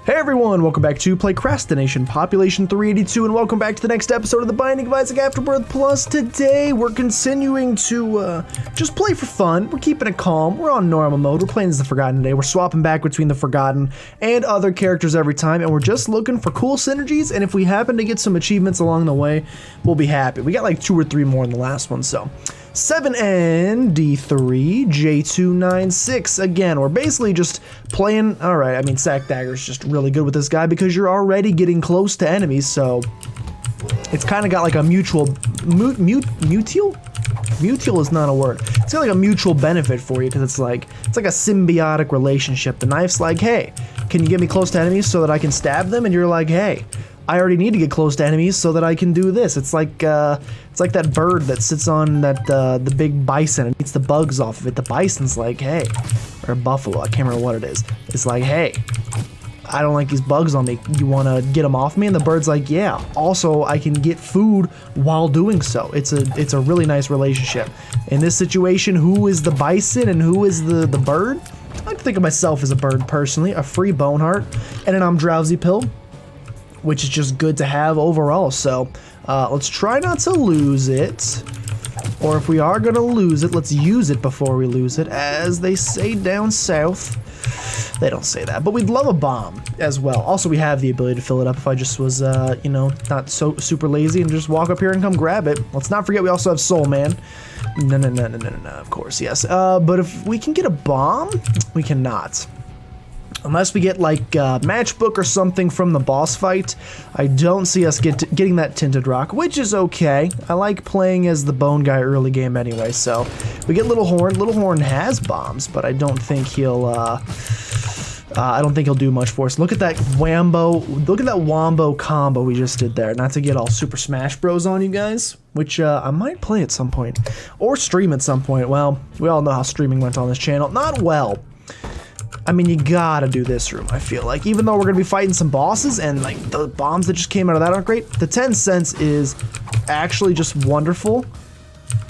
Hey everyone, welcome back to PlaycrastiNation, Population 382, and welcome back to the next episode of the Binding of Isaac Afterbirth Plus. Today, we're continuing to just play for fun. We're keeping it calm. We're on normal mode. We're playing as the Forgotten today. We're swapping back between the Forgotten and other characters every time, and we're just looking for cool synergies, and if we happen to get some achievements along the way, we'll be happy. We got like 2 or 3 more in the last one, so... 7ND3 J296. Again, we're basically just playing. Alright, I mean, Sack Dagger's just really good with this guy because you're already getting close to enemies, so it's kind of got like a mutual. Mutual? Mutual is not a word. It's got like a mutual benefit for you because it's like a symbiotic relationship. The knife's like, hey, can you get me close to enemies so that I can stab them? And you're like, hey, I already need to get close to enemies so that I can do this. It's like that bird that sits on that the big bison and eats the bugs off of it. The bison's like, hey, or a buffalo, I can't remember what it is. It's like, hey, I don't like these bugs on me. You want to get them off me? And the bird's like, yeah. Also, I can get food while doing so. It's a really nice relationship. In this situation, who is the bison and who is the bird? I like to think of myself as a bird personally. A free bone heart and an I'm drowsy pill, which is just good to have overall. So let's try not to lose it, or if we are gonna lose it, let's use it before we lose it, as they say down south. They don't say that, but we'd love a bomb as well. Also, we have the ability to fill it up if I just was, you know, not so super lazy and just walk up here and come grab it. Let's not forget we also have Soul Man. No, of course, yes. But if we can get a bomb, we cannot. Unless we get like a matchbook or something from the boss fight, I don't see us getting that tinted rock, which is okay. I like playing as the bone guy early game anyway, so we get Little Horn. Little Horn has bombs, but I don't think he'll do much for us. Look at that wombo combo we just did there. Not to get all Super Smash Bros on you guys, which I might play at some point or stream at some point. Well, we all know how streaming went on this channel. Not well. I mean, you gotta do this room, I feel like. Even though we're gonna be fighting some bosses and like the bombs that just came out of that aren't great, the 10 cents is actually just wonderful.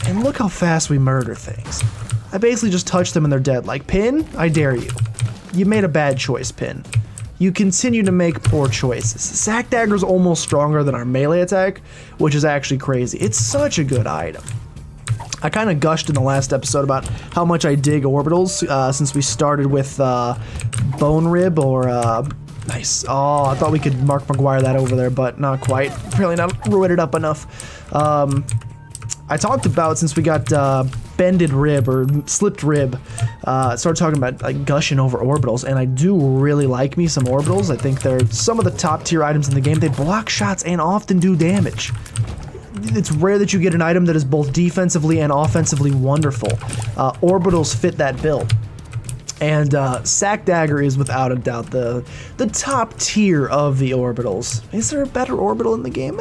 And look how fast we murder things. I basically just touch them and they're dead. Like, Pin, I dare you. You made a bad choice, Pin. You continue to make poor choices. Sack Dagger's almost stronger than our melee attack, which is actually crazy. It's such a good item. I kind of gushed in the last episode about how much I dig orbitals since we started with Bone Rib or nice. Oh, I thought we could Mark McGuire that over there, but not quite. Apparently not ruined it up enough. I talked about since we got bended rib or slipped rib, started talking about like gushing over orbitals, and I do really like me some orbitals. I think they're some of the top tier items in the game. They block shots and often do damage. It's rare that you get an item that is both defensively and offensively wonderful. Orbitals fit that bill. And Sack Dagger is without a doubt the top tier of the orbitals. Is there a better orbital in the game?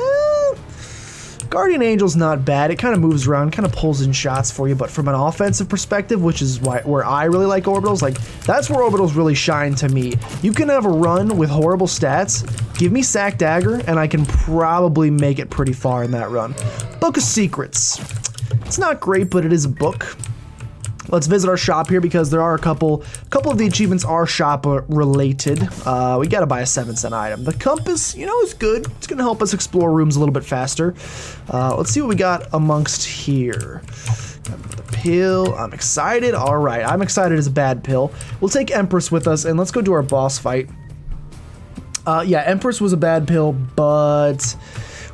Guardian Angel's not bad. It kind of moves around, kind of pulls in shots for you, but from an offensive perspective, which is where I really like orbitals, like that's where orbitals really shine to me. You can have a run with horrible stats, give me Sack Dagger, and I can probably make it pretty far in that run. Book of Secrets. It's not great, but it is a book. Let's visit our shop here because there are a couple of the achievements are shop related. We gotta buy a 7-cent item. The compass, you know, is good. It's gonna help us explore rooms a little bit faster. Let's see what we got amongst here. The pill. I'm excited. All right, I'm excited as a bad pill. We'll take Empress with us and let's go do our boss fight. Yeah, Empress was a bad pill, but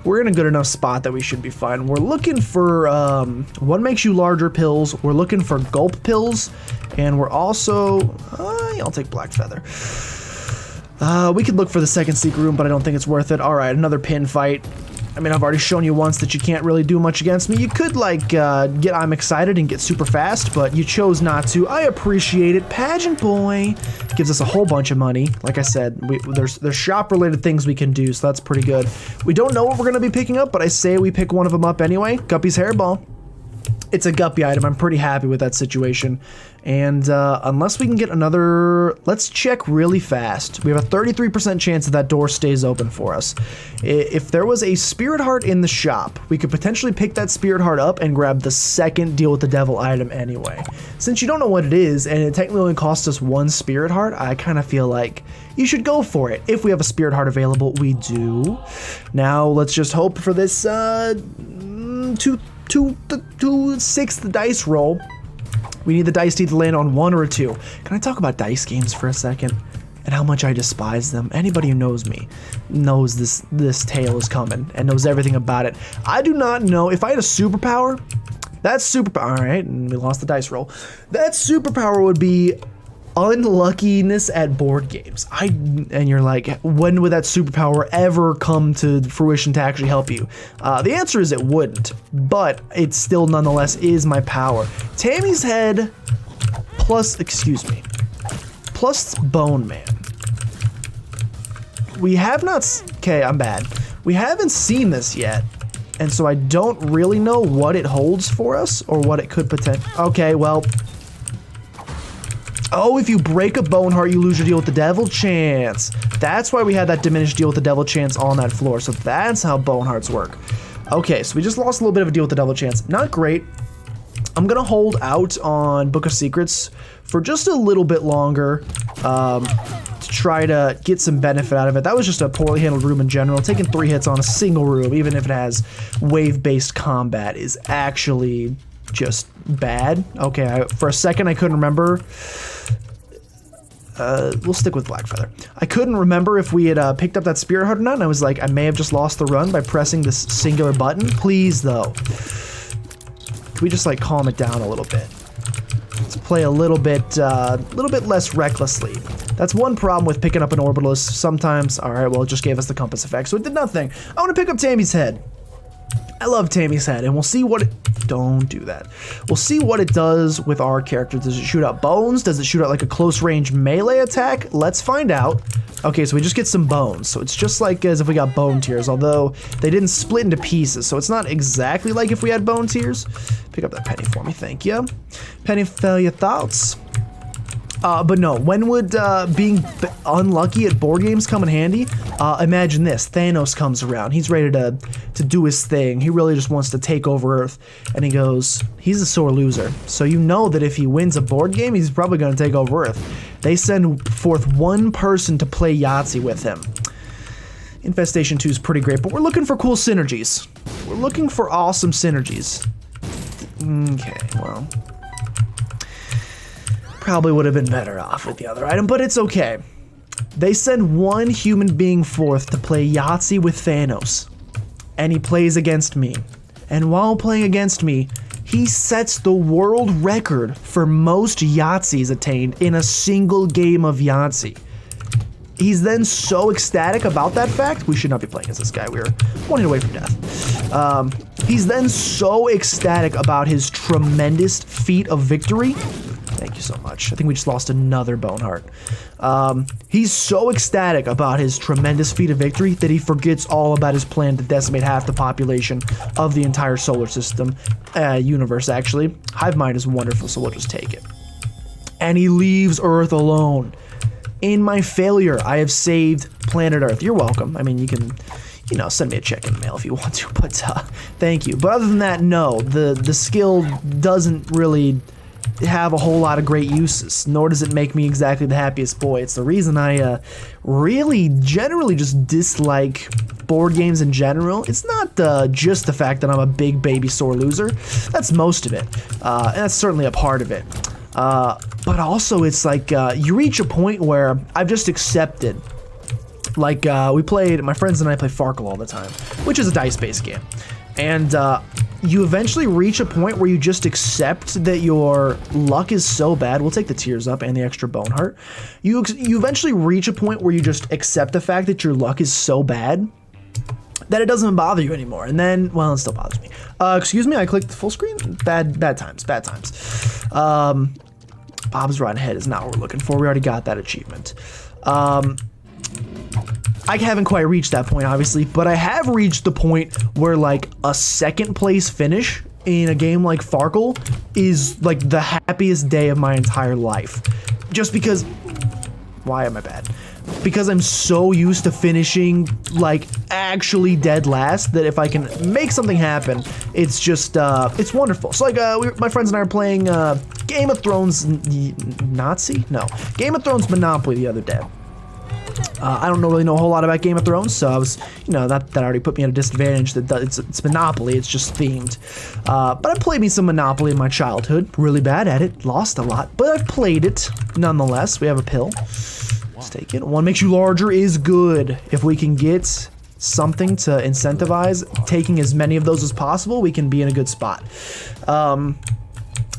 we're in a good enough spot that we should be fine. We're looking for what makes you larger pills. We're looking for gulp pills, and we're also yeah, I'll take Black Feather. We could look for the second secret room, but I don't think it's worth it. All right, another pin fight. I mean, I've already shown you once that you can't really do much against me. You could like get I'm excited and get super fast, but you chose not to. I appreciate it. Pageant Boy gives us a whole bunch of money. Like I said, there's shop related things we can do, so that's pretty good. We don't know what we're gonna be picking up, but I say we pick one of them up anyway. Guppy's Hairball. it's a guppy item. I'm pretty happy with that situation. And unless we can get another, let's check really fast. We have a 33% chance that that door stays open for us. If there was a spirit heart in the shop, we could potentially pick that spirit heart up and grab the second deal with the devil item anyway. Since you don't know what it is, and it technically only costs us one spirit heart, I kind of feel like you should go for it. If we have a spirit heart available, we do. Now let's just hope for this 6th dice roll. We need the dice to either land on 1 or a 2. Can I talk about dice games for a second? And how much I despise them. Anybody who knows me knows this tale is coming and knows everything about it. I do not know if I had a superpower. That superpower, all right, and we lost the dice roll. That superpower would be unluckiness at board games. And you're like, when would that superpower ever come to fruition to actually help you? The answer is it wouldn't, but it still nonetheless is my power. Tammy's head plus Bone Man. We have not, okay, I'm bad. We haven't seen this yet, and so I don't really know what it holds for us or what it could potentially, okay, well, oh, if you break a bone heart, you lose your deal with the devil chance. That's why we had that diminished deal with the devil chance on that floor. So that's how bone hearts work. Okay, so we just lost a little bit of a deal with the devil chance. Not great. I'm gonna hold out on Book of Secrets for just a little bit longer to try to get some benefit out of it. That was just a poorly handled room in general. Taking 3 hits on a single room, even if it has wave-based combat, is actually just bad. Okay, for a second I couldn't remember. We'll stick with Blackfeather. I couldn't remember if we had picked up that spirit heart or not, and I was like, I may have just lost the run by pressing this singular button. Please, though. Can we just like calm it down a little bit? Let's play a little bit less recklessly. That's one problem with picking up an orbitalist. Sometimes, all right, well, it just gave us the compass effect, so it did nothing. I want to pick up Tammy's head. I love Tammy's head, and we'll see what it... Don't do that. We'll see what it does with our character. Does it shoot out bones? Does it shoot out like a close-range melee attack? Let's find out. Okay, so we just get some bones. So it's just like as if we got bone tears, although they didn't split into pieces, so it's not exactly like if we had bone tears. Pick up that penny for me, thank you. Penny, fail your thoughts. But no, when would being unlucky at board games come in handy? Imagine this, Thanos comes around, he's ready to do his thing, he really just wants to take over Earth, and he goes, he's a sore loser, so you know that if he wins a board game, he's probably going to take over Earth. They send forth one person to play Yahtzee with him. Infestation 2 is pretty great, but we're looking for cool synergies. We're looking for awesome synergies. Okay, well... probably would have been better off with the other item, but it's okay. They send one human being forth to play Yahtzee with Thanos, and he plays against me. And while playing against me, he sets the world record for most Yahtzees attained in a single game of Yahtzee. He's then so ecstatic about that fact, we should not be playing as this guy, we were 1 hit away from death. He's then so ecstatic about his tremendous feat of victory. Thank you so much. I think we just lost another bone heart. He's so ecstatic about his tremendous feat of victory that he forgets all about his plan to decimate half the population of the entire solar system, universe actually. Hive mind is wonderful, so we'll just take it. And he leaves Earth alone. In my failure, I have saved planet Earth. You're welcome. I mean, you can, you know, send me a check in the mail if you want to, but thank you. But other than that, no, the skill doesn't really have a whole lot of great uses, nor does it make me exactly the happiest boy. It's the reason I really generally just dislike board games in general. It's not just the fact that I'm a big baby sore loser. That's most of it, and that's certainly a part of it. But also it's like you reach a point where I've just accepted. Like my friends and I play Farkle all the time, which is a dice-based game, and you eventually reach a point where you just accept that your luck is so bad. We'll take the tears up and the extra bone heart. You eventually reach a point where you just accept the fact that your luck is so bad that it doesn't bother you anymore. And then, well, it still bothers me. Excuse me, I clicked full screen. Bad times. Bob's Rotten Head is not what we're looking for. We already got that achievement. I haven't quite reached that point, obviously, but I have reached the point where, like, a second place finish in a game like Farkle is like the happiest day of my entire life. Just because, why am I bad? Because I'm so used to finishing like actually dead last that if I can make something happen, it's just, it's wonderful. So like my friends and I are playing Game of Thrones Nazi? No, Game of Thrones Monopoly the other day. I don't really know a whole lot about Game of Thrones, so I was, you know, that already put me at a disadvantage. That it's Monopoly, it's just themed. But I played me some Monopoly in my childhood. Really bad at it, lost a lot, but I've played it nonetheless. We have a pill. Let's take it. One makes you larger is good. If we can get something to incentivize taking as many of those as possible, we can be in a good spot.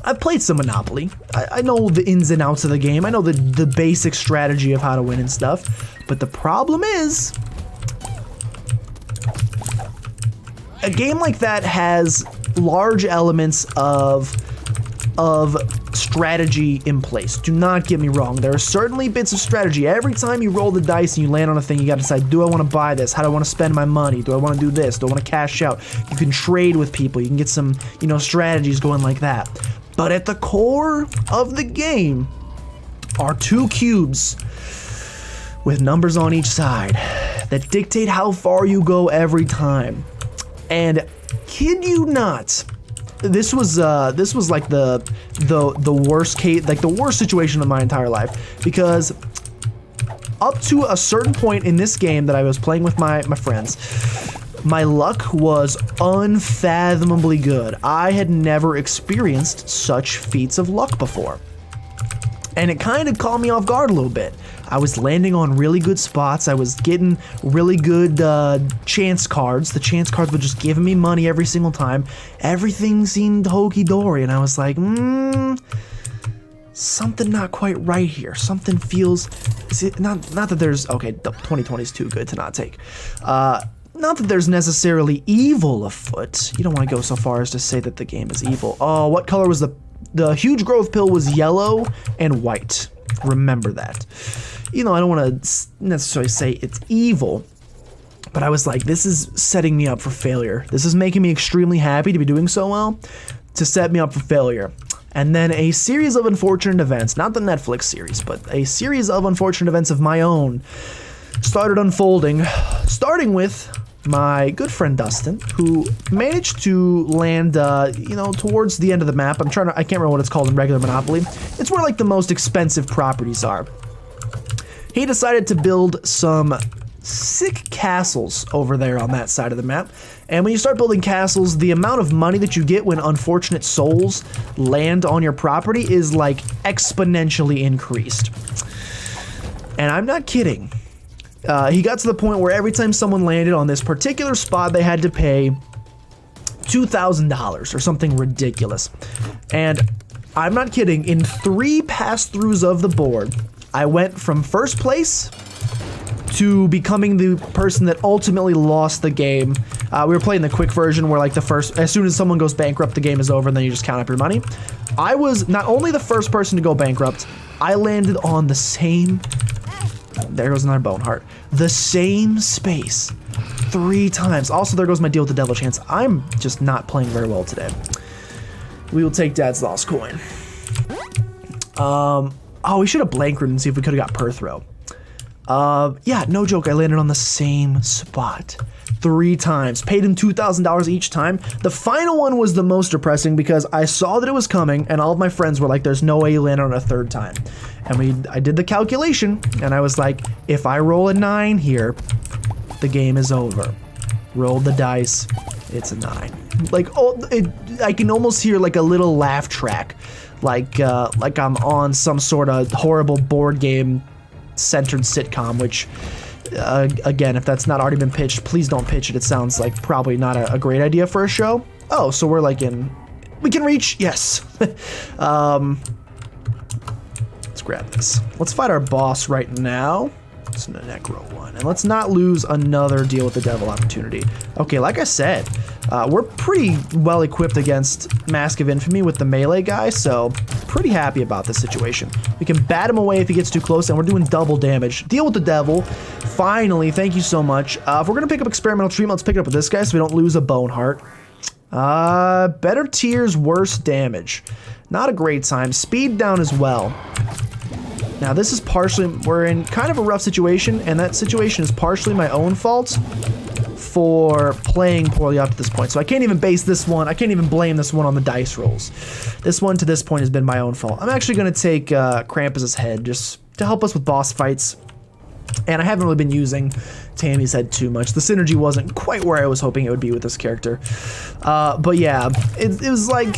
I've played some Monopoly. I know the ins and outs of the game. I know the basic strategy of how to win and stuff. But the problem is, a game like that has large elements of strategy in place. Do not get me wrong. There are certainly bits of strategy. Every time you roll the dice and you land on a thing, you gotta decide, do I want to buy this? How do I want to spend my money? Do I want to do this? Do I want to cash out? You can trade with people. You can get some, you know, strategies going like that. But at the core of the game are two cubes with numbers on each side that dictate how far you go every time. And kid you not, this was like the worst case, like the worst situation of my entire life, because up to a certain point in this game that I was playing with my friends, my luck was unfathomably good. I had never experienced such feats of luck before. And it kind of caught me off guard a little bit. I was landing on really good spots. I was getting really good chance cards. The chance cards were just giving me money every single time. Everything seemed hokey-dory, and I was like, something not quite right here. Something feels, is it not that there's, okay, 2020 is too good to not take. Not that there's necessarily evil afoot. You don't want to go so far as to say that the game is evil. Oh, what color was the huge growth pill? Was yellow and white. Remember that. You know, I don't want to necessarily say it's evil, but I was like, this is setting me up for failure. This is making me extremely happy to be doing so well, to set me up for failure. And then a series of unfortunate events, not the Netflix series, but a series of unfortunate events of my own started unfolding, starting with my good friend Dustin, who managed to land, you know, towards the end of the map. I can't remember what it's called in regular Monopoly. It's where like the most expensive properties are. He decided to build some sick castles over there on that side of the map. And when you start building castles, the amount of money that you get when unfortunate souls land on your property is like exponentially increased. And I'm not kidding. He got to the point where every time someone landed on this particular spot, they had to pay $2,000 or something ridiculous. And I'm not kidding, in 3 pass-throughs of the board, I went from first place to becoming the person that ultimately lost the game. We were playing the quick version where like as soon as someone goes bankrupt, the game is over and then you just count up your money. I was not only the first person to go bankrupt, I landed on the same, there goes another bone heart, the same space 3 times. Also, there goes my deal with the devil chance. I'm just not playing very well today. We will take Dad's lost coin. Oh, we should have blank ridden and see if we could have got per throw. Yeah, no joke, I landed on the same spot 3 times. Paid him $2,000 each time. The final one was the most depressing because I saw that it was coming and all of my friends were like, there's no way you land on a 3rd time. And I did the calculation and I was like, if I roll a 9 here, the game is over. Roll the dice, it's a 9. Like, oh, I can almost hear like a little laugh track. Like I'm on some sort of horrible board game centered sitcom, which again, if that's not already been pitched, please don't pitch it. It sounds like probably not a great idea for a show. Oh, so we're like we can reach, yes. Let's grab this. Let's fight our boss right now. It's a Necro one, and let's not lose another deal with the devil opportunity. Okay, like I said, we're pretty well equipped against Mask of Infamy with the melee guy, so pretty happy about this situation. We can bat him away if he gets too close, and we're doing double damage. Deal with the devil. Finally, thank you so much. If we're gonna pick up experimental treatment, let's pick it up with this guy so we don't lose a bone heart. Better tiers, worse damage. Not a great time. Speed down as well. Now this is partially, we're in kind of a rough situation, and that situation is partially my own fault for playing poorly up to this point. So I can't even base this one, I can't even blame this one on the dice rolls. This one to this point has been my own fault. I'm actually going to take Krampus's head just to help us with boss fights. And I haven't really been using Tammy's head too much. The synergy wasn't quite where I was hoping it would be with this character. But yeah, it was like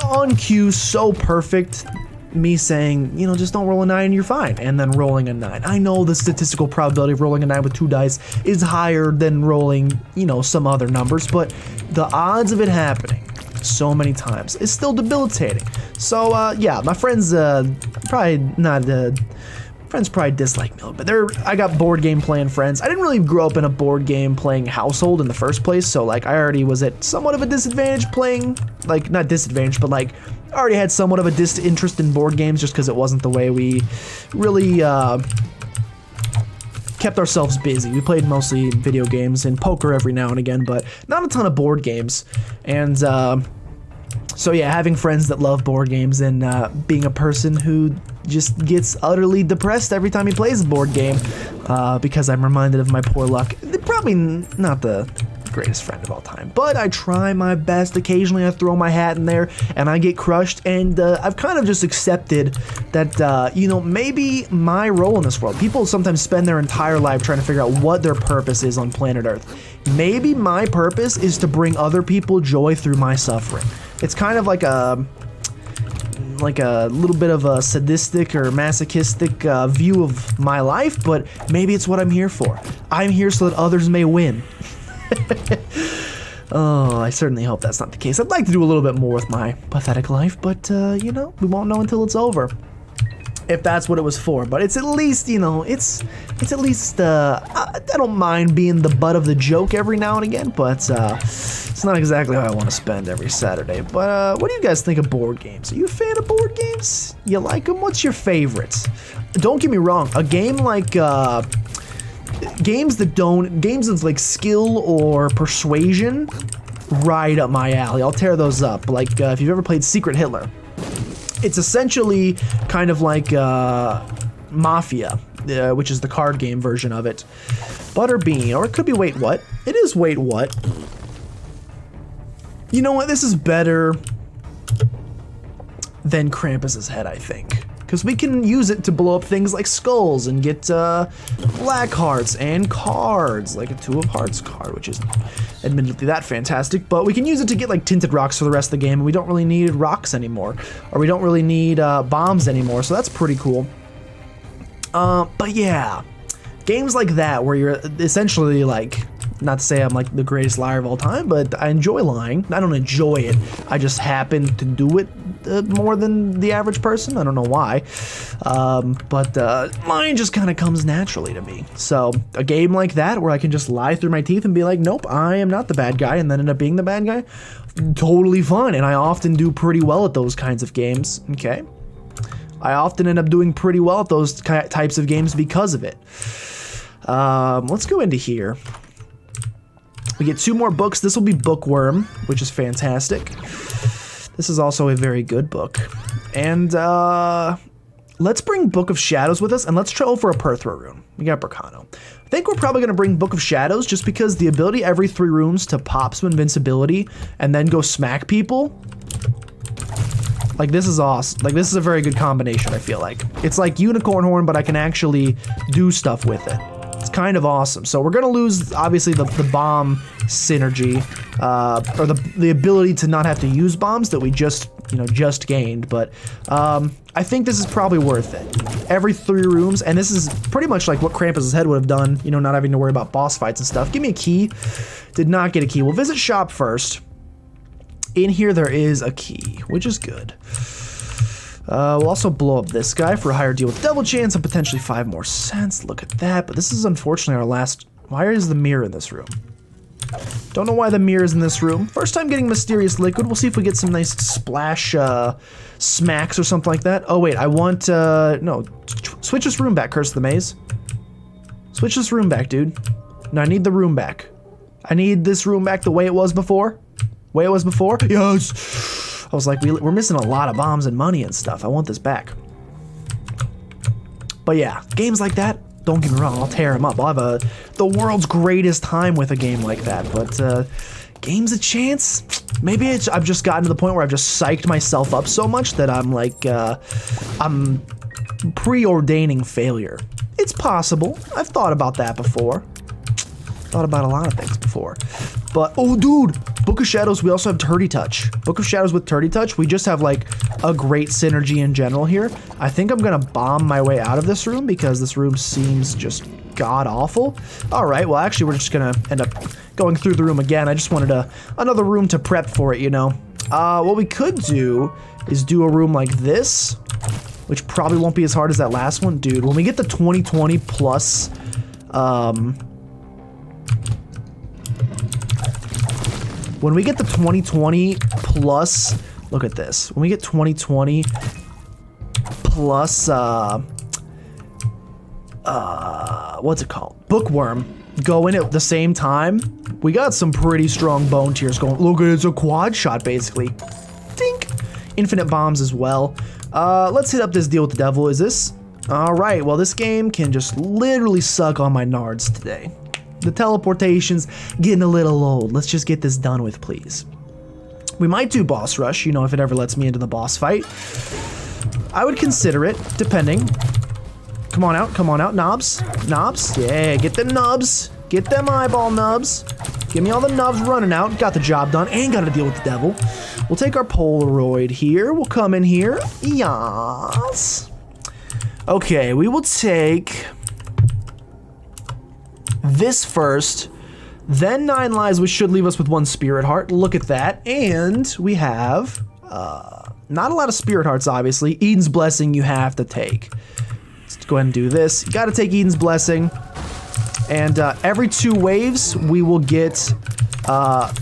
on cue, so perfect. Me saying, you know, just don't roll a 9 and you're fine, and then rolling a 9. I know the statistical probability of rolling a 9 with 2 dice is higher than rolling, you know, some other numbers, but the odds of it happening so many times is still debilitating. So yeah, my friends probably not friends probably dislike me, but I got board game playing friends. I didn't really grow up in a board game playing household in the first place, so like I already was at somewhat of a disadvantage playing, like not disadvantage, but like I already had somewhat of a disinterest in board games just because it wasn't the way we really kept ourselves busy. We played mostly video games and poker every now and again, but not a ton of board games. And so yeah, having friends that love board games and being a person who just gets utterly depressed every time he plays a board game because I'm reminded of my poor luck. Probably not the greatest friend of all time, but I try my best. Occasionally I throw my hat in there and I get crushed, and I've kind of just accepted that, you know, maybe my role in this world, people sometimes spend their entire life trying to figure out what their purpose is on planet Earth. Maybe my purpose is to bring other people joy through my suffering. It's kind of like a little bit of a sadistic or masochistic view of my life, but maybe it's what I'm here for. I'm here so that others may win. Oh, I certainly hope that's not the case. I'd like to do a little bit more with my pathetic life, but you know, we won't know until it's over, if that's what it was for. But it's at least, you know, it's at least I don't mind being the butt of the joke every now and again, but it's not exactly how I want to spend every Saturday. But what do you guys think of board games? Are you a fan of board games? You like them? What's your favorites? Don't get me wrong, a game like games of like skill or persuasion, right up my alley. I'll tear those up. Like if you've ever played Secret Hitler, it's essentially kind of like Mafia, which is the card game version of it. Butterbean, or it could be Wait What? It is Wait What. You know what? This is better than Krampus's head, I think. Because we can use it to blow up things like skulls and get black hearts and cards, like a 2 of hearts card, which isn't admittedly that fantastic, but we can use it to get like tinted rocks for the rest of the game, and we don't really need rocks anymore, or we don't really need bombs anymore, so that's pretty cool. But yeah, games like that where you're essentially like, not to say I'm like the greatest liar of all time, but I enjoy lying. I don't enjoy it, I just happen to do it more than the average person. I don't know why, but lying just kind of comes naturally to me. So a game like that where I can just lie through my teeth and be like, nope, I am not the bad guy, and then end up being the bad guy, totally fun. And I often do pretty well at those kinds of games. Okay, I often end up doing pretty well at those types of games because of it. Let's go into here. We get 2 more books. This will be Bookworm, which is fantastic. This is also a very good book. And let's bring Book of Shadows with us, and let's try for a Perthra rune. We got Berkano. I think we're probably going to bring Book of Shadows just because the ability every 3 rooms to pop some invincibility and then go smack people. Like, this is awesome. Like, this is a very good combination, I feel like. It's like Unicorn Horn, but I can actually do stuff with it. It's kind of awesome. So we're going to lose, obviously, the bomb synergy, or the ability to not have to use bombs that we just gained. But I think this is probably worth it. Every 3 rooms, and this is pretty much like what Krampus's head would have done, you know, not having to worry about boss fights and stuff. Give me a key. Did not get a key. We'll visit shop first. In here there is a key, which is good. We'll also blow up this guy for a higher deal with double chance and potentially 5 more cents. Look at that. But this is unfortunately our last. Why is the mirror in this room? Don't know why the mirror is in this room. First time getting mysterious liquid. We'll see if we get some nice splash smacks or something like that. Oh wait, I want no. Switch this room back, Curse of the Maze. Switch this room back, dude. No, I need the room back. I need this room back the way it was before. way it was before? Yes! I was like, we're missing a lot of bombs and money and stuff. I want this back. But yeah, games like that, don't get me wrong, I'll tear them up. I'll have the world's greatest time with a game like that. But game's a chance? Maybe I've just gotten to the point where I've just psyched myself up so much that I'm like, I'm preordaining failure. It's possible. I've thought about that before. Thought about a lot of things before. But, oh dude, Book of Shadows, we also have Turdy Touch. Book of Shadows with Turdy Touch, we just have like a great synergy in general here. I think I'm gonna bomb my way out of this room because this room seems just god-awful. All right, well actually we're just gonna end up going through the room again. I just wanted another room to prep for it, you know. What we could do is do a room like this, which probably won't be as hard as that last one. Dude, when we get the 2020 plus, when we get the 2020 plus, look at this. When we get 2020 plus, what's it called? Bookworm going at the same time, we got some pretty strong bone tiers going. Look, it's a quad shot basically. Dink. Infinite bombs as well. Let's hit up this deal with the devil. Is this? All right, well this game can just literally suck on my nards today. The teleportation's getting a little old. Let's just get this done with, please. We might do boss rush, you know, if it ever lets me into the boss fight. I would consider it, depending. Come on out, knobs. Knobs, yeah, get them nubs. Get them eyeball nubs. Give me all the nubs running out. Got the job done, and got to deal with the devil. We'll take our Polaroid here. We'll come in here. Yes. Okay, we will take this first, then 9 lives, which should leave us with 1 spirit heart. Look at that. And we have not a lot of spirit hearts, obviously. Eden's Blessing you have to take. Let's go ahead and do this. You got to take Eden's Blessing. And every 2 waves, we will get... oh,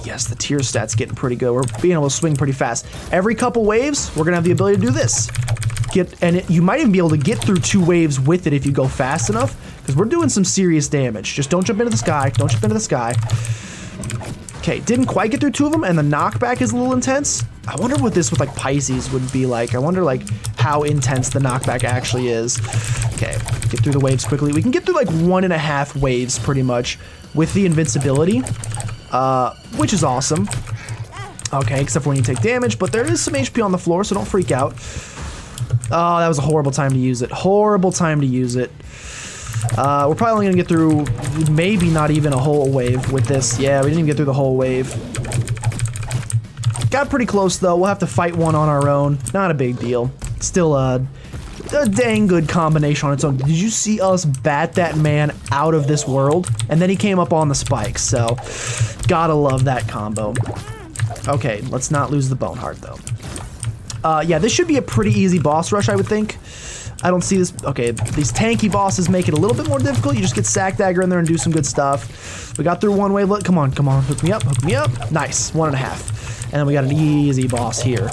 yes, the tier stat's getting pretty good. We're being able to swing pretty fast. Every couple waves, we're going to have the ability to do this. You might even be able to get through 2 waves with it if you go fast enough, because we're doing some serious damage. Just don't jump into the sky. Don't jump into the sky. Okay, didn't quite get through 2 of them, and the knockback is a little intense. I wonder what this with like Pisces would be like. I wonder like how intense the knockback actually is. Okay, get through the waves quickly. We can get through like 1.5 waves pretty much with the invincibility, which is awesome. Okay, except for when you take damage, but there is some HP on the floor, so don't freak out. Oh, that was a horrible time to use it. Horrible time to use it. We're probably only gonna get through maybe not even a whole wave with this. Yeah, we didn't even get through the whole wave. Got pretty close though. We'll have to fight one on our own. Not a big deal. Still a dang good combination on its own. Did you see us bat that man out of this world? And then he came up on the spikes, so gotta love that combo. Okay, let's not lose the bone heart though. Yeah, this should be a pretty easy boss rush, I would think. I don't see this. Okay, these tanky bosses make it a little bit more difficult. You just get Sack Dagger in there and do some good stuff. We got through 1 wave. Come on, come on. Hook me up, hook me up. Nice, 1.5. And then we got an easy boss here.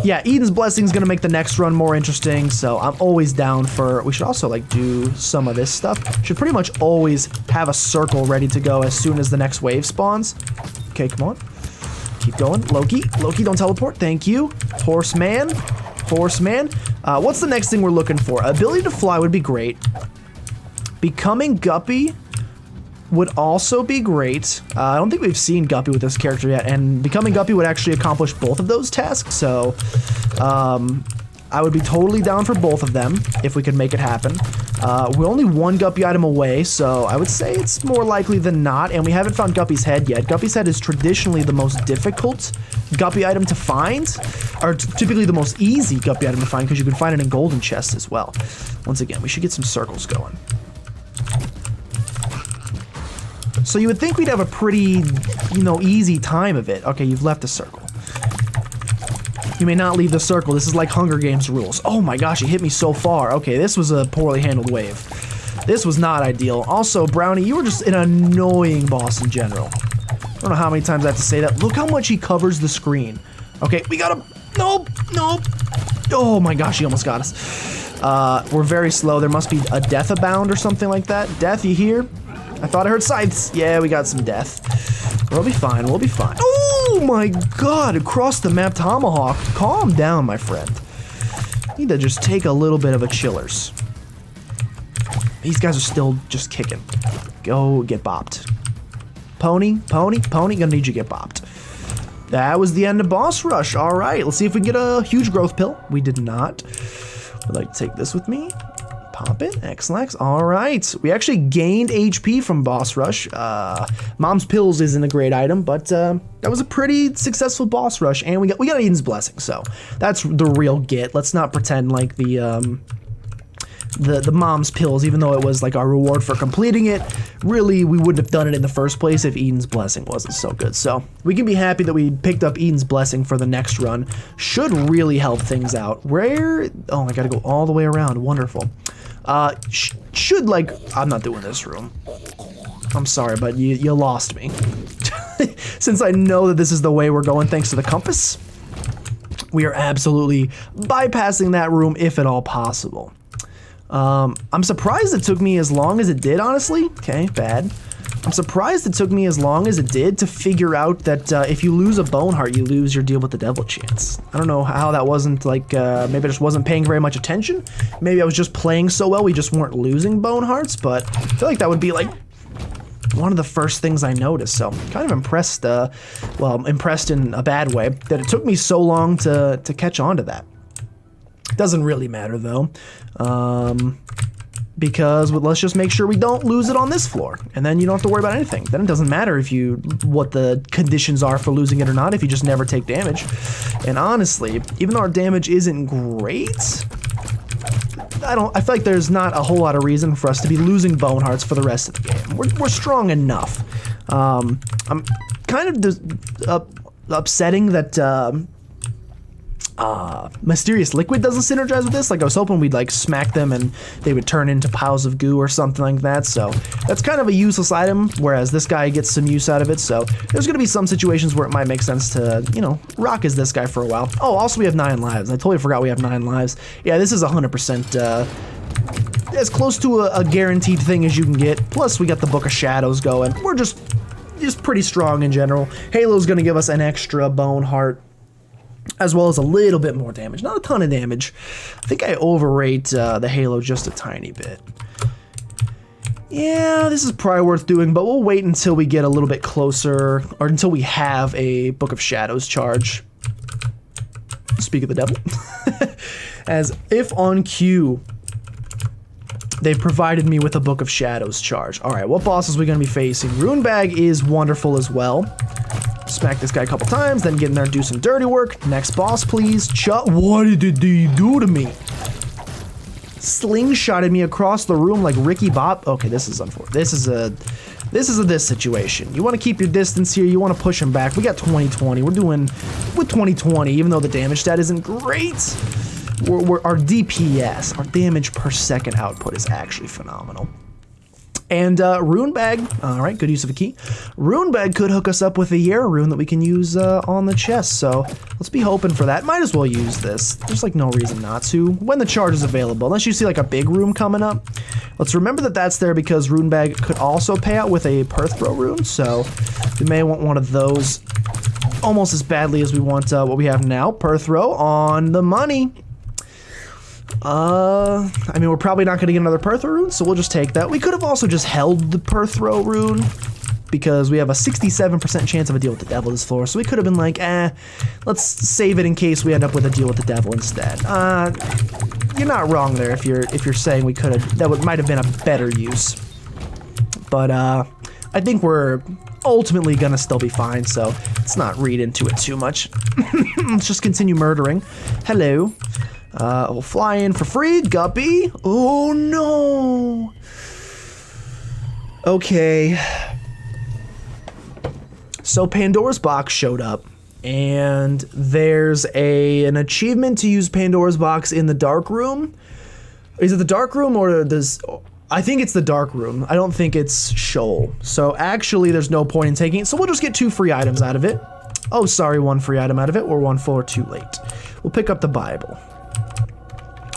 Yeah, Eden's Blessing is going to make the next run more interesting, so I'm always down for... We should also, like, do some of this stuff. Should pretty much always have a circle ready to go as soon as the next wave spawns. Okay, come on. Keep going. Loki. Loki, don't teleport. Thank you. Horseman. Horseman. What's the next thing we're looking for? Ability to fly would be great. Becoming Guppy would also be great. I don't think we've seen Guppy with this character yet, and Becoming Guppy would actually accomplish both of those tasks, so I would be totally down for both of them if we could make it happen. We're only 1 Guppy item away, so I would say it's more likely than not, and we haven't found Guppy's head yet. Guppy's head is traditionally the most difficult Guppy item to find, or typically the most easy Guppy item to find, because you can find it in golden chests as well. Once again, we should get some circles going. So you would think we'd have a pretty, you know, easy time of it. Okay, you've left the circle. You may not leave the circle. This is like Hunger Games rules. Oh my gosh, it hit me so far. Okay, this was a poorly handled wave. This was not ideal. Also, Brownie, you were just an annoying boss in general. I don't know how many times I have to say that. Look how much he covers the screen. Okay, we got him. Nope, nope. Oh my gosh, he almost got us. We're very slow. There must be a death abound or something like that. Death, you here? I thought I heard scythes. Yeah, we got some death. We'll be fine, we'll be fine. Oh my god, across the map tomahawk. Calm down, my friend. Need to just take a little bit of a chillers. These guys are still just kicking. Go get bopped. Pony, gonna need you to get bopped. That was the end of boss rush. All right, let's see if we can get a huge growth pill. We did not. I'd like to take this with me. Pop it, X-Lax. All right, we actually gained HP from boss rush. Mom's pills isn't a great item, but that was a pretty successful boss rush, and we got Eden's blessing, so that's the real get. Let's not pretend like the mom's pills, even though it was like our reward for completing it, really we wouldn't have done it in the first place if Eden's blessing wasn't so good. So we can be happy that we picked up Eden's blessing for the next run. Should really help things out. Where? Oh, I gotta go all the way around. Wonderful. Should like, I'm not doing this room. I'm sorry, but you lost me. Since I know that this is the way we're going thanks to the compass, we are absolutely bypassing that room if at all possible. I'm surprised it took me as long as it did, honestly. Okay, bad. I'm surprised it took me as long as it did to figure out that if you lose a bone heart, you lose your deal with the devil chance. I don't know how that wasn't like, maybe I just wasn't paying very much attention. Maybe I was just playing so well we just weren't losing bone hearts, but I feel like that would be like one of the first things I noticed. So kind of impressed, well, impressed in a bad way that it took me so long to catch on to that. Doesn't really matter though, because let's just make sure we don't lose it on this floor, and then you don't have to worry about anything. Then it doesn't matter what the conditions are for losing it or not if you just never take damage. And honestly, even though our damage isn't great, I feel like there's not a whole lot of reason for us to be losing bone hearts for the rest of the game. We're strong enough. I'm kind of upsetting that Mysterious Liquid doesn't synergize with this. Like I was hoping we'd like smack them and they would turn into piles of goo or something like that. So that's kind of a useless item, whereas this guy gets some use out of it. So there's gonna be some situations where it might make sense to, you know, rock as this guy for a while. Oh, also we have 9 lives. I totally forgot we have 9 lives. Yeah, this is 100% as close to a guaranteed thing as you can get. Plus we got the Book of Shadows going. We're just pretty strong in general. Halo's gonna give us an extra bone heart, as well as a little bit more damage. Not a ton of damage. I think I overrate the Halo just a tiny bit. Yeah, this is probably worth doing, but we'll wait until we get a little bit closer, or until we have a Book of Shadows charge. Speak of the devil. As if on cue, they've provided me with a Book of Shadows charge. All right, what bosses are we gonna be facing? Runebag is wonderful as well. Smack this guy a couple times, then get in there and do some dirty work. Next boss, please. What did he do to me? Slingshotted me across the room like Ricky Bop. Okay, this is unfortunate. This is this situation. You want to keep your distance here. You want to push him back. We got 2020. We're doing with 2020, even though the damage stat isn't great. Our DPS, our damage per second output, is actually phenomenal. And Runebag, all right, good use of a key. Runebag could hook us up with a Yara rune that we can use on the chest, so let's be hoping for that. Might as well use this. There's like no reason not to when the charge is available, unless you see like a big room coming up. Let's remember that that's there because Runebag could also pay out with a Perthrow rune, so we may want one of those almost as badly as we want what we have now. Perthrow on the money. I mean, we're probably not going to get another Perthrow rune, so we'll just take that. We could have also just held the Perthrow rune, because we have a 67% chance of a deal with the devil this floor, so we could have been like, let's save it in case we end up with a deal with the devil instead. You're not wrong there if you're saying we could have, might have been a better use. But, I think we're ultimately gonna still be fine, so let's not read into it too much. Let's just continue murdering. Hello. We'll fly in for free, Guppy. Oh no. Okay. So Pandora's box showed up, and there's an achievement to use Pandora's box in the dark room. Is it the dark room or does... I think it's the dark room. I don't think it's Shoal. So actually there's no point in taking it, so we'll just get 2 free items out of it. Oh, sorry, 1 free item out of it, or 1 for too late. We'll pick up the Bible.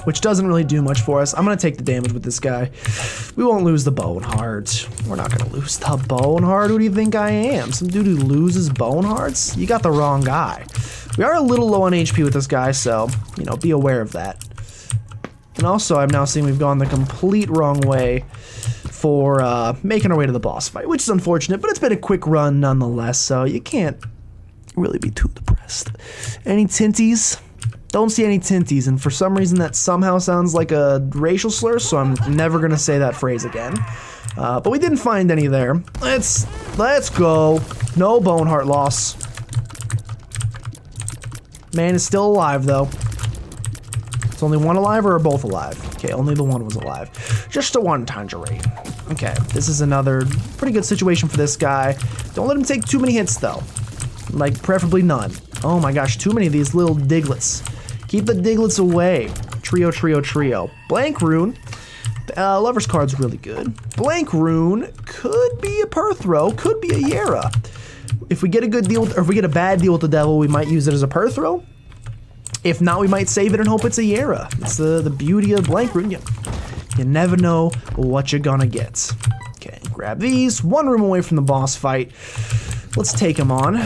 which doesn't really do much for us. I'm gonna take the damage with this guy. We won't lose the bone heart. We're not gonna lose the bone heart. Who do you think I am? Some dude who loses bone hearts? You got the wrong guy. We are a little low on HP with this guy, so, you know, be aware of that. And also, I'm now seeing we've gone the complete wrong way for making our way to the boss fight, which is unfortunate, but it's been a quick run nonetheless, so you can't really be too depressed. Any tinties? Don't see any tinties, and for some reason that somehow sounds like a racial slur, so I'm never gonna say that phrase again. But we didn't find any there. Let's go. No bone heart loss. Man is still alive though. It's only one alive or are both alive? Okay, only the one was alive. Just a one tangerine. Okay, this is another pretty good situation for this guy. Don't let him take too many hits though. Like preferably none. Oh my gosh, too many of these little diglets. Keep the diglets away. Trio, trio, trio. Blank rune. Lover's card's really good. Blank rune could be a Perthro, could be a Yera. If we get a good deal, or if we get a bad deal with the devil, we might use it as a Perthro. If not, we might save it and hope it's a Yera. It's the beauty of blank rune. You never know what you're gonna get. Okay, grab these. One room away from the boss fight. Let's take him on.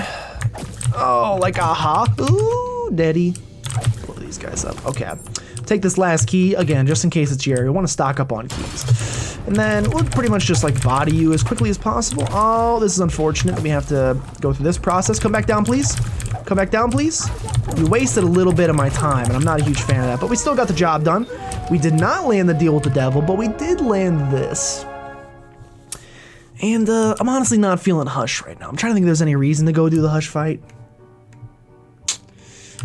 Oh, like aha. Ooh, daddy. Blow these guys up. Okay. Take this last key, again, just in case it's Yera. We want to stock up on keys. And then we'll pretty much just like body you as quickly as possible. Oh, this is unfortunate. We have to go through this process. Come back down, please. Come back down, please. You wasted a little bit of my time, and I'm not a huge fan of that, but we still got the job done. We did not land the deal with the devil, but we did land this. And I'm honestly not feeling Hush right now. I'm trying to think if there's any reason to go do the Hush fight.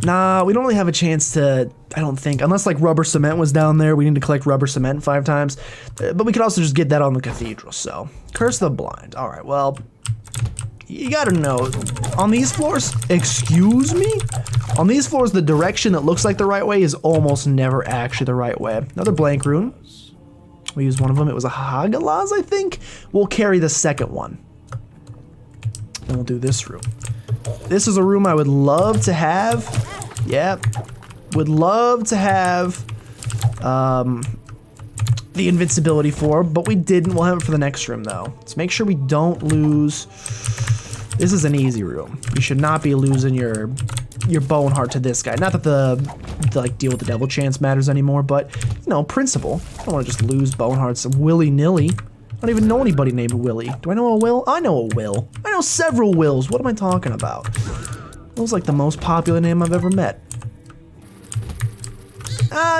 Nah, we don't really have a chance to, I don't think, unless like rubber cement was down there. We need to collect rubber cement 5 times. But we could also just get that on the cathedral, so. Curse the blind. All right, well, you gotta know, on these floors, excuse me? On these floors, the direction that looks like the right way is almost never actually the right way. Another blank rune. We used one of them. It was a Hagalaz, I think. We'll carry the second one. And we'll do this room. This is a room I would love to have. Yep. Would love to have the invincibility for, but we didn't. We'll have it for the next room, though. Let's make sure we don't lose. This is an easy room. You should not be losing your bone heart to this guy. Not that the like deal with the devil chance matters anymore, but you know, principle. I don't want to just lose bone hearts willy-nilly. I don't even know anybody named Willie. Do I know a Will? I know a Will. I know several Wills. What am I talking about? Will's like the most popular name I've ever met.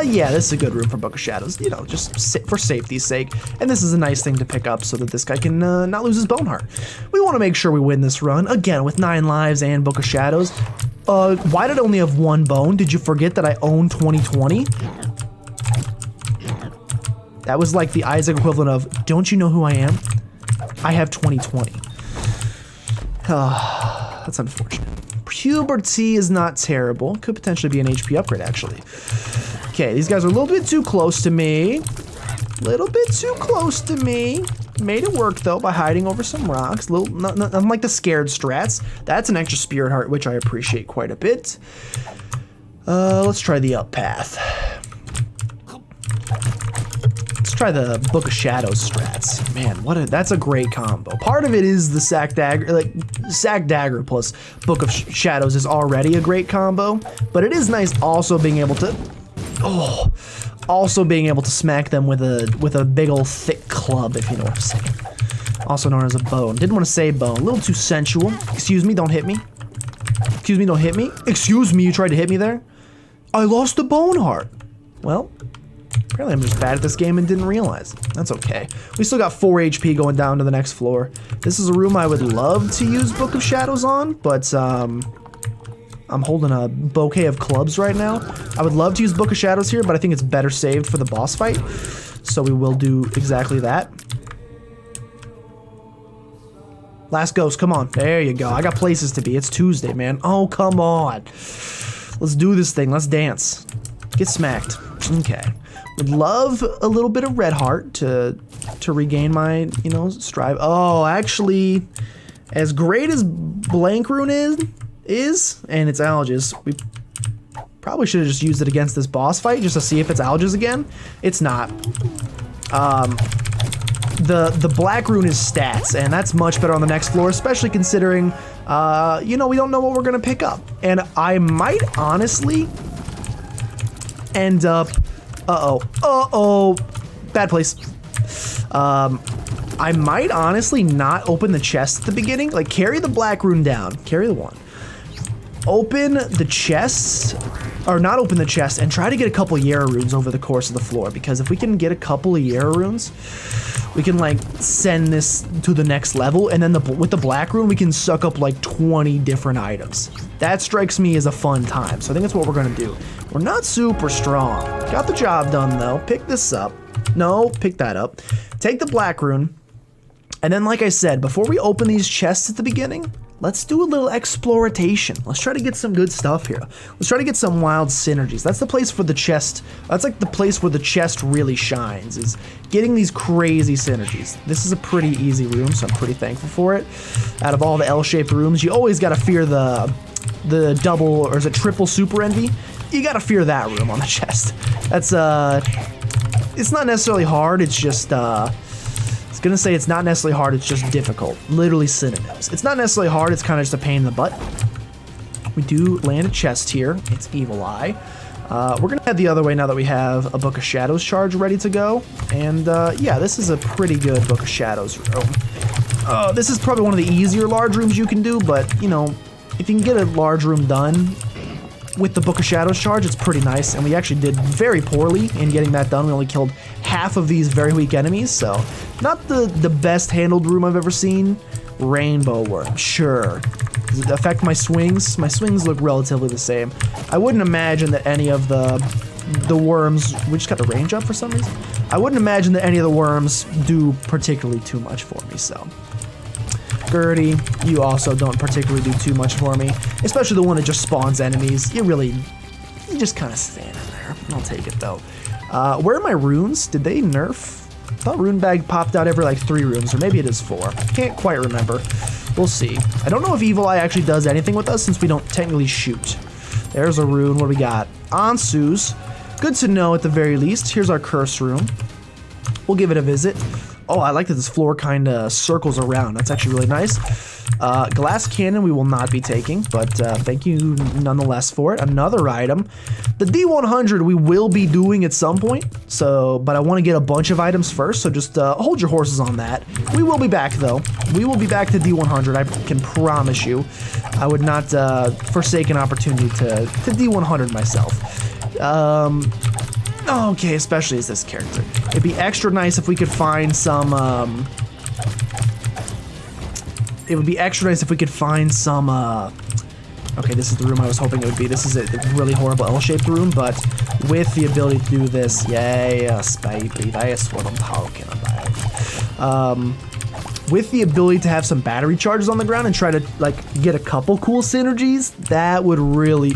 Yeah, this is a good room for Book of Shadows. You know, just for safety's sake. And this is a nice thing to pick up so that this guy can not lose his bone heart. We want to make sure we win this run. Again, with 9 lives and Book of Shadows. Why did I only have 1 bone? Did you forget that I own 2020? That was like the Isaac equivalent of, don't you know who I am? I have 2020. That's unfortunate. Puberty is not terrible. Could potentially be an HP upgrade, actually. Okay, these guys are a little bit too close to me. Little bit too close to me. Made it work, though, by hiding over some rocks. Nothing like the scared strats. That's an extra spirit heart, which I appreciate quite a bit. Let's try the up path. Try the Book of Shadows strats. Man, that's a great combo. Part of it is the Sack Dagger, like Sack Dagger plus Book of Shadows is already a great combo, but it is nice also being able to, also being able to smack them with a big old thick club, if you know what I'm saying. Also known as a bone. Didn't want to say bone. A little too sensual. Excuse me, don't hit me. Excuse me, don't hit me. Excuse me, you tried to hit me there? I lost the bone heart. Well, apparently I'm just bad at this game and didn't realize. That's okay. We still got 4 HP going down to the next floor. This is a room I would love to use Book of Shadows on, but I'm holding a bouquet of clubs right now. I would love to use Book of Shadows here, but I think it's better saved for the boss fight. So we will do exactly that. Last ghost, come on. There you go. I got places to be. It's Tuesday, man. Oh, come on. Let's do this thing. Let's dance. Get smacked. Okay. Would love a little bit of red heart to regain my, you know, strive. Oh, actually, as great as blank rune is, and its alges, Probably should have just used it against this boss fight just to see if it's algae again. It's not. The black rune is stats, and that's much better on the next floor, especially considering, you know, we don't know what we're gonna pick up. And I might honestly end up, bad place. I might honestly not open the chest at the beginning, like carry the black rune down, carry the one. Open the chests, or not open the chest, and try to get a couple Yara runes over the course of the floor, because if we can get a couple of Yara runes, we can like send this to the next level, and then with the black rune, we can suck up like 20 different items. That strikes me as a fun time, so I think that's what we're gonna do. We're not super strong. Got the job done though. Pick this up. No, pick that up. Take the black rune, and then like I said, before we open these chests at the beginning, let's do a little exploration. Let's try to get some good stuff here. Let's try to get some wild synergies. That's the place for the chest. That's like the place where the chest really shines, is getting these crazy synergies. This is a pretty easy room, so I'm pretty thankful for it. Out of all the L-shaped rooms, you always gotta fear the double, or is it triple super envy? You gotta fear that room on the chest. That's, it's not necessarily hard, it's just, gonna say it's not necessarily hard, it's just difficult. Literally synonyms. It's not necessarily hard, it's kind of just a pain in the butt. We do land a chest here. It's Evil Eye. We're gonna head the other way now that we have a Book of Shadows charge ready to go. And yeah, this is a pretty good Book of Shadows room. This is probably one of the easier large rooms you can do, but you know, if you can get a large room done with the Book of Shadows charge, it's pretty nice, and we actually did very poorly in getting that done. We only killed half of these very weak enemies, so not the best handled room I've ever seen. Rainbow Worm, sure. Does it affect my swings? My swings look relatively the same. I wouldn't imagine that any of the worms, we just got the range up for some reason. I wouldn't imagine that any of the worms do particularly too much for me, so. Gertie, you also don't particularly do too much for me, especially the one that just spawns enemies. You just kind of stand in there. I'll take it though. Where are my runes? Did they nerf? I thought rune bag popped out every like 3 rooms, or maybe it is 4. Can't quite remember. We'll see. I don't know if Evil Eye actually does anything with us since we don't technically shoot. There's a rune. What do we got? Ansu's. Good to know at the very least. Here's our curse room. We'll give it a visit. Oh, I like that this floor kind of circles around. That's actually really nice. Glass cannon we will not be taking, but thank you nonetheless for it. Another item. The D100 we will be doing at some point, but I want to get a bunch of items first, so just hold your horses on that. We will be back, though. We will be back to D100, I can promise you. I would not forsake an opportunity to D100 myself. Okay, especially as this character. It'd be extra nice if we could find some, it would be extra nice if we could find some, okay, this is the room I was hoping it would be. This is a really horrible L-shaped room, but with the ability to do this, yes, baby, that's what I'm talking about. With the ability to have some battery charges on the ground and try to, like, get a couple cool synergies, that would really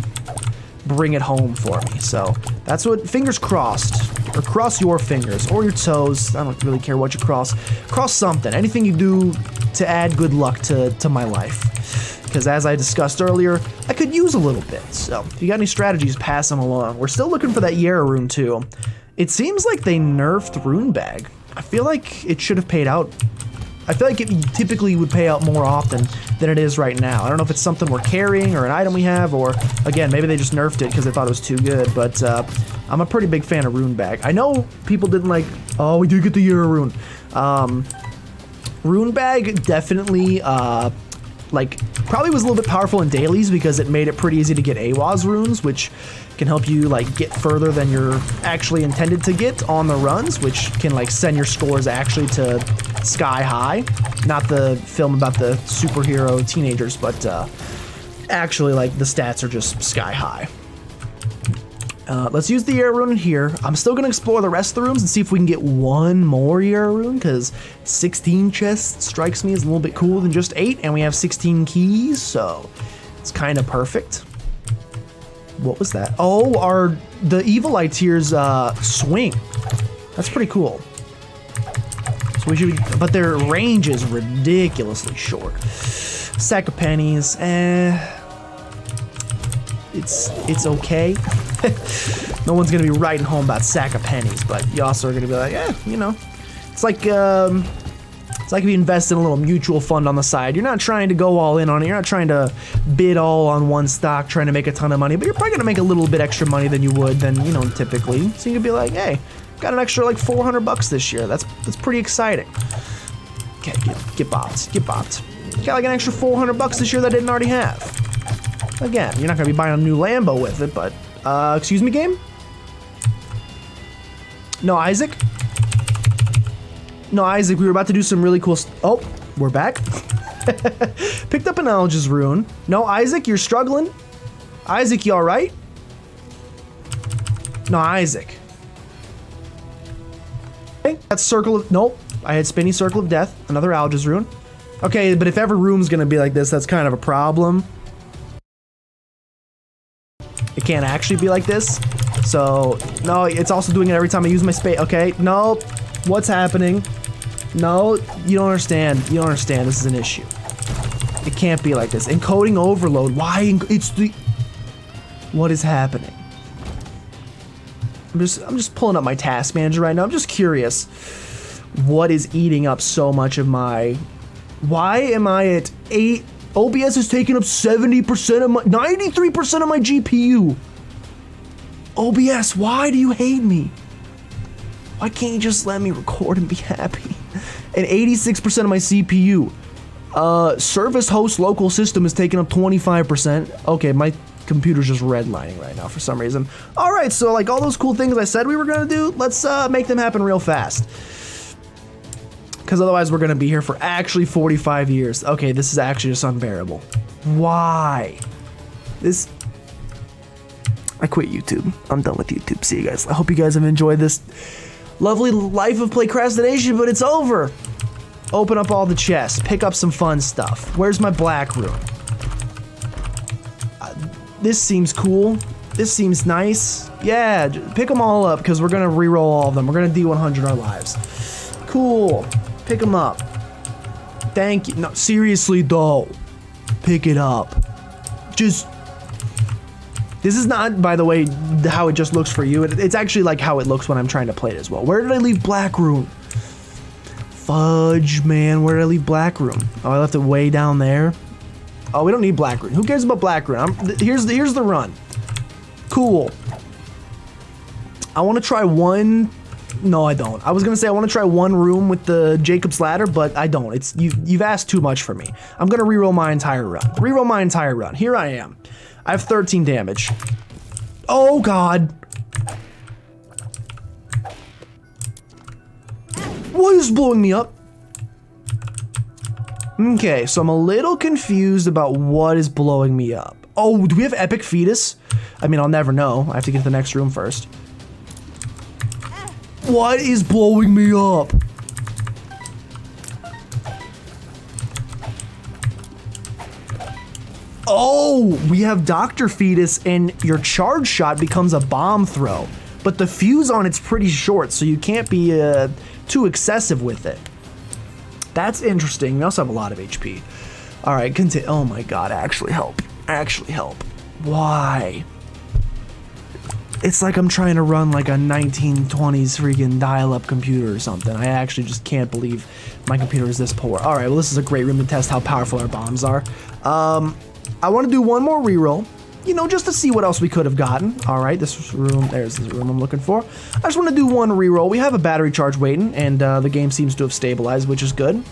bring it home for me. So that's what, fingers crossed, or cross your fingers or your toes. I don't really care what you cross. Cross something, anything you do to add good luck to my life. Because as I discussed earlier, I could use a little bit. So if you got any strategies, pass them along. We're still looking for that Yara rune too. It seems like they nerfed rune bag. I feel like it should have paid out. I feel like it typically would pay out more often than it is right now. I don't know if it's something we're carrying or an item we have, or again, maybe they just nerfed it because they thought it was too good, but I'm a pretty big fan of rune bag. I know people didn't like, oh, we do get the Yara rune. Rune bag definitely, like, probably was a little bit powerful in dailies because it made it pretty easy to get AWAS runes, which can help you like get further than you're actually intended to get on the runs, which can like send your scores actually to sky high. Not the film about the superhero teenagers, but actually like the stats are just sky high. Let's use the Yara rune here. I'm still gonna explore the rest of the rooms and see if we can get one more Yara rune, because 16 chests strikes me as a little bit cooler than just 8, and we have 16 keys, so it's kind of perfect. What was that? Oh, the Evil Eye tier's swing. That's pretty cool. So we should, but their range is ridiculously short. Sack of pennies, It's okay. No one's gonna be writing home about sack of pennies, but you also are gonna be like, you know, it's like if you invest in a little mutual fund on the side. You're not trying to go all in on it. You're not trying to bid all on one stock, trying to make a ton of money, but you're probably gonna make a little bit extra money than you would you know, typically. So you could be like, hey, got an extra like 400 bucks this year. That's pretty exciting. Okay, get bopped. Got like an extra 400 bucks this year that I didn't already have. Again, you're not gonna be buying a new Lambo with it, but excuse me, game? No, Isaac? No, Isaac, we were about to do some really cool oh, we're back. Picked up an Alga's rune. No, Isaac, you're struggling. Isaac, you alright? No, Isaac. Okay, that's Circle of... Nope, I had Spinny Circle of Death. Another Alga's rune. Okay, but if every room's gonna be like this, that's kind of a problem. It can't actually be like this. So, no, it's also doing it every time I use my space. Okay, no. What's happening? No, you don't understand. You don't understand. This is an issue. It can't be like this. Encoding overload. Why? It's the... What is happening? I'm just pulling up my task manager right now. I'm just curious. What is eating up so much of my... Why am I at 8... OBS is taking up 70% of my... 93% of my GPU. OBS, why do you hate me? Why can't you just let me record and be happy? And 86% of my CPU. Service host local system is taking up 25%. Okay, my computer's just redlining right now for some reason. All right, so like all those cool things I said we were gonna do, let's make them happen real fast. Because otherwise we're gonna be here for actually 45 years. Okay, this is actually just unbearable. Why? This... I quit YouTube. I'm done with YouTube. See you guys. I hope you guys have enjoyed this lovely life of PlaycrastiNation, but it's over. Open up all the chests. Pick up some fun stuff. Where's my black room? This seems cool. This seems nice. Yeah, pick them all up because we're going to re-roll all of them. We're going to D100 our lives. Cool. Pick them up. Thank you. No, seriously though. Pick it up. Just... This is not, by the way, how it just looks for you. It's actually like how it looks when I'm trying to play it as well. Where did I leave Black Room? Fudge, man. Where did I leave Black Room? Oh, I left it way down there. Oh, we don't need Black Room. Who cares about Black Room? Here's the run. Cool. I want to try one... No, I don't. I was going to say I want to try one room with the Jacob's Ladder, but I don't. It's you've asked too much for me. I'm going to reroll my entire run. Reroll my entire run. Here I am. I have 13 damage. Oh, God. What is blowing me up? Okay, so I'm a little confused about what is blowing me up. Oh, do we have Epic Fetus? I mean, I'll never know. I have to get to the next room first. What is blowing me up? Oh, we have Dr. Fetus and your charge shot becomes a bomb throw. But the fuse on it's pretty short, so you can't be too excessive with it. That's interesting. We also have a lot of HP. All right, continue. Oh my God, actually help. Actually help. Why? It's like I'm trying to run like a 1920s freaking dial-up computer or something. I actually just can't believe my computer is this poor. All right, well, this is a great room to test how powerful our bombs are. I want to do one more reroll, you know, just to see what else we could have gotten. All right, this room, there's the room I'm looking for. I just want to do one reroll. We have a battery charge waiting, and the game seems to have stabilized, which is good.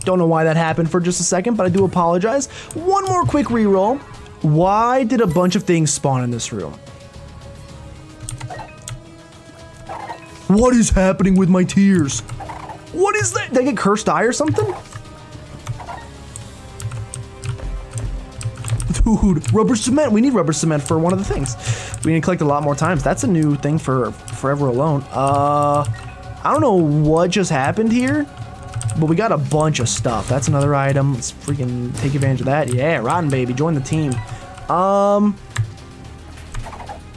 Don't know why that happened for just a second, but I do apologize. One more quick reroll. Why did a bunch of things spawn in this room? What is happening with my tears? What is that? Did I get cursed eye or something? Dude, rubber cement. We need rubber cement for one of the things. We need to collect a lot more times. That's a new thing for Forever Alone. I don't know what just happened here, but we got a bunch of stuff. That's another item. Let's freaking take advantage of that. Yeah, Rotten Baby, join the team.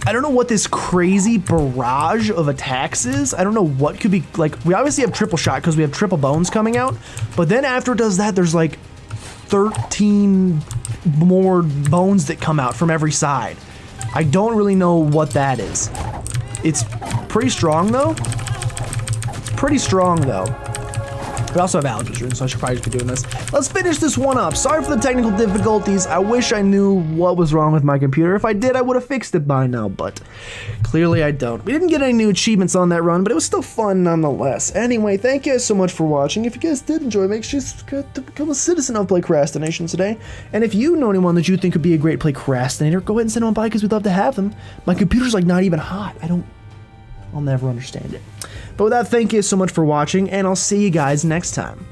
I don't know what this crazy barrage of attacks is. I don't know what could be, like, we obviously have triple shot because we have triple bones coming out, but then after it does that, there's like 13 more bones that come out from every side. I don't really know what that is. It's pretty strong though. It's pretty strong though. We also have allergies, so I should probably just be doing this. Let's finish this one up. Sorry for the technical difficulties. I wish I knew what was wrong with my computer. If I did, I would have fixed it by now, but clearly I don't. We didn't get any new achievements on that run, but it was still fun nonetheless. Anyway, thank you guys so much for watching. If you guys did enjoy, make sure to become a citizen of PlaycrastiNation today. And if you know anyone that you think could be a great Playcrastinator, go ahead and send them by because we'd love to have them. My computer's like not even hot. I'll never understand it. But with that, thank you so much for watching, and I'll see you guys next time.